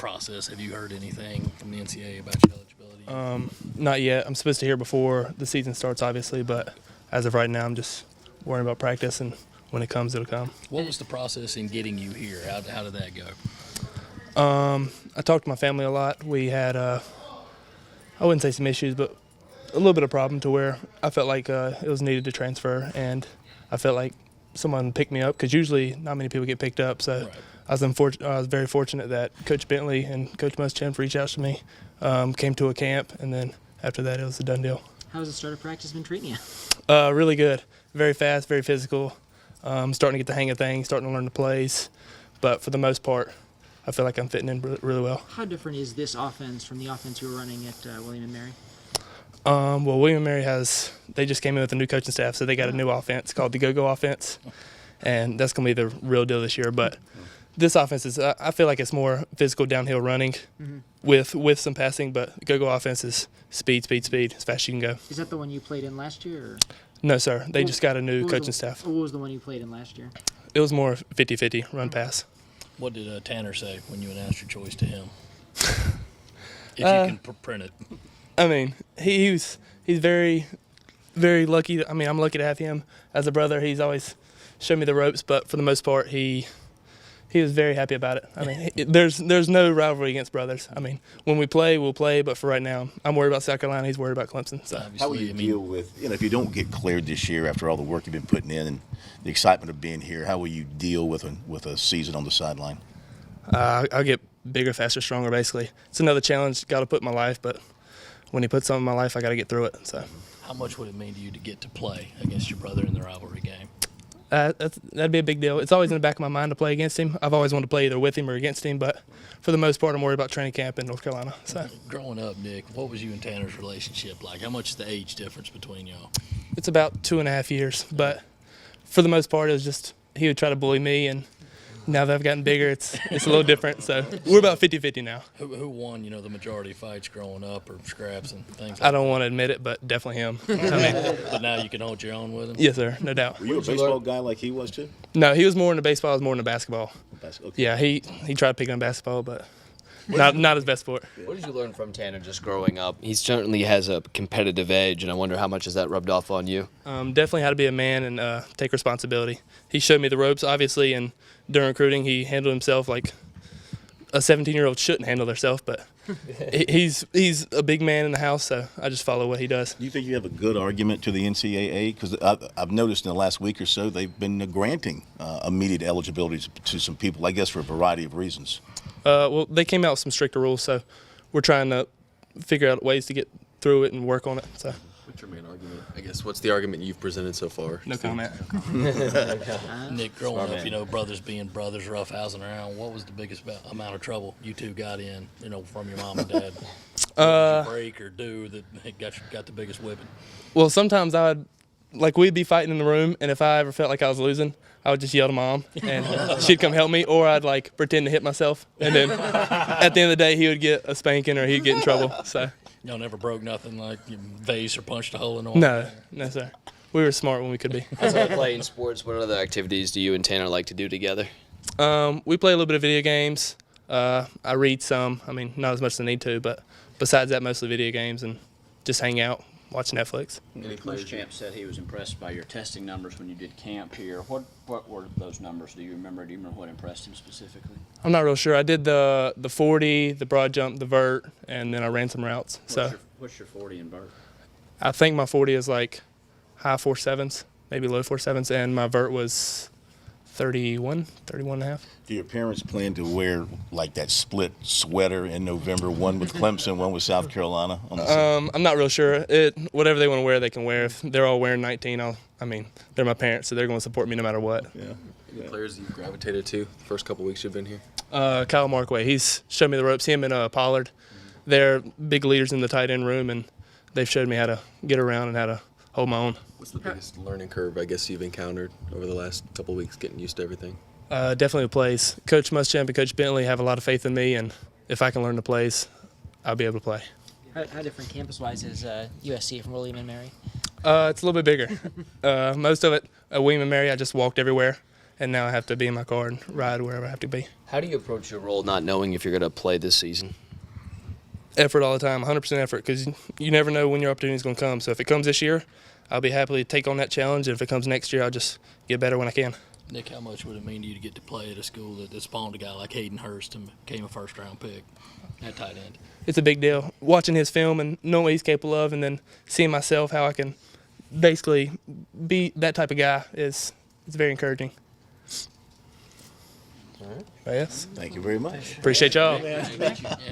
process? Have you heard anything from the NCAA about your eligibility? Not yet. I'm supposed to hear before the season starts, obviously, but as of right now, I'm just worrying about practice, and when it comes, it'll come. What was the process in getting you here? How did that go? I talked to my family a lot. We had, I wouldn't say some issues, but a little bit of problem to where I felt like it was needed to transfer, and I felt like someone picked me up because usually not many people get picked up. So Right. I was very fortunate that Coach Bentley and Coach Muschamp reached out to me, came to a camp, and then after that it was a done deal. How's the start of practice been treating you? Really good. Very fast, very physical. Starting to get the hang of things, starting to learn the plays. But for the most part, I feel like I'm fitting in really well. How different is this offense from the offense you were running at William & Mary? Well, William & Mary they just came in with a new coaching staff, so they got a new offense called the Go-Go offense, and that's going to be the real deal this year. But this offense is, I feel like it's more physical downhill running with some passing, but the Go-Go offense is speed, as fast as you can go. Is that the one you played in last year? Or? No, sir. They just got a new coaching staff. What was the one you played in last year? It was more 50-50 run-pass. What did Tanner say when you announced your choice to him? If you can print it. I mean, he's very, very lucky. I mean, I'm lucky to have him as a brother. He's always shown me the ropes, but for the most part, he was very happy about it. I mean, there's no rivalry against brothers. I mean, when we play, we'll play, but for right now, I'm worried about South Carolina. He's worried about Clemson. So Obviously, How will you deal with, if you don't get cleared this year after all the work you've been putting in and the excitement of being here, how will you deal with a season on the sideline? I'll get bigger, faster, stronger, basically. It's another challenge got to put in my life, but when he puts something in my life, I got to get through it. So, How much would it mean to you to get to play against your brother in the rivalry game? that'd be a big deal. It's always in the back of my mind to play against him. I've always wanted to play either with him or against him, but for the most part, I'm worried about training camp in North Carolina. So, Growing up, Nick, what was you and Tanner's relationship like? How much is the age difference between y'all? it's about 2.5 years, but for the most part, it was just he would try to bully me, and now that I've gotten bigger, it's a little different. So we're about 50-50 now. Who won, the majority of fights growing up or scraps and things like I don't want to admit it, but definitely him. I mean, that? But now you can hold your own with him? yes, sir, no doubt. Were you a baseball guy like he was too? No, he was more into baseball. I was more into basketball. Okay. Yeah, he tried picking on basketball, but not his best sport. What did you learn from Tanner just growing up? He certainly has a competitive edge, and I wonder how much has that rubbed off on you? Definitely how to be a man and take responsibility. He showed me the ropes, obviously, and during recruiting, he handled himself like a 17-year-old shouldn't handle themselves, but he's a big man in the house, so I just follow what he does. Do you think you have a good argument to the NCAA? Because I've noticed in the last week or so they've been granting immediate eligibility to some people, I guess for a variety of reasons. Well, they came out with some stricter rules, so we're trying to figure out ways to get through it and work on it. So. What's your main argument? I guess, what's the argument you've presented so far? No comment. Nick, growing up, brothers being brothers, roughhousing around, what was the biggest amount of trouble you two got in, from your mom and dad? What did you break or do that got the biggest whipping? Well, sometimes we'd be fighting in the room, and if I ever felt like I was losing, I would just yell to Mom, and she'd come help me, or I'd pretend to hit myself, and then at the end of the day, he would get a spanking or he'd get in trouble. So. Y'all never broke nothing like you vase or punched a hole in the wall? No, sir. We were smart when we could be. Outside of playing sports, what other activities do you and Tanner like to do together? We play a little bit of video games. I read some. I mean, not as much as I need to, but besides that, mostly video games and just hang out, watch Netflix. Muschamp said he was impressed by your testing numbers when you did camp here. What were those numbers? Do you remember what impressed him specifically? I'm not real sure. I did the 40, the broad jump, the vert, and then I ran some routes. What's your 40 and vert? I think my 40 is like high 4.7s, maybe low 4.7s, and my vert was 31 and a half. Do your parents plan to wear that split sweater in November, one with Clemson, one with South Carolina? I'm not real sure. Whatever they want to wear, they can wear. If they're all wearing 19, they're my parents, so they're going to support me no matter what. Yeah. Any players you've gravitated to the first couple weeks you've been here? Kyle Markway, he's showed me the ropes. Him and Pollard, they're big leaders in the tight end room, and they've showed me how to get around and how to hold my own. What's the biggest learning curve, I guess, you've encountered over the last couple weeks, getting used to everything? Definitely the plays. Coach Muschamp and Coach Bentley have a lot of faith in me, and if I can learn the plays, I'll be able to play. How different campus-wise is USC from William & Mary? It's a little bit bigger. Most of it, William & Mary, I just walked everywhere, and now I have to be in my car and ride wherever I have to be. How do you approach your role not knowing if you're going to play this season? Effort all the time, 100% effort, because you never know when your opportunity is going to come. So if it comes this year, I'll be happy to take on that challenge. And if it comes next year, I'll just get better when I can. Nick, how much would it mean to you to get to play at a school that spawned a guy like Hayden Hurst and became a first-round pick at tight end? It's a big deal. Watching his film and knowing what he's capable of, and then seeing myself how I can basically be that type of guy it's very encouraging. All right. Yes. Thank you very much. Appreciate y'all.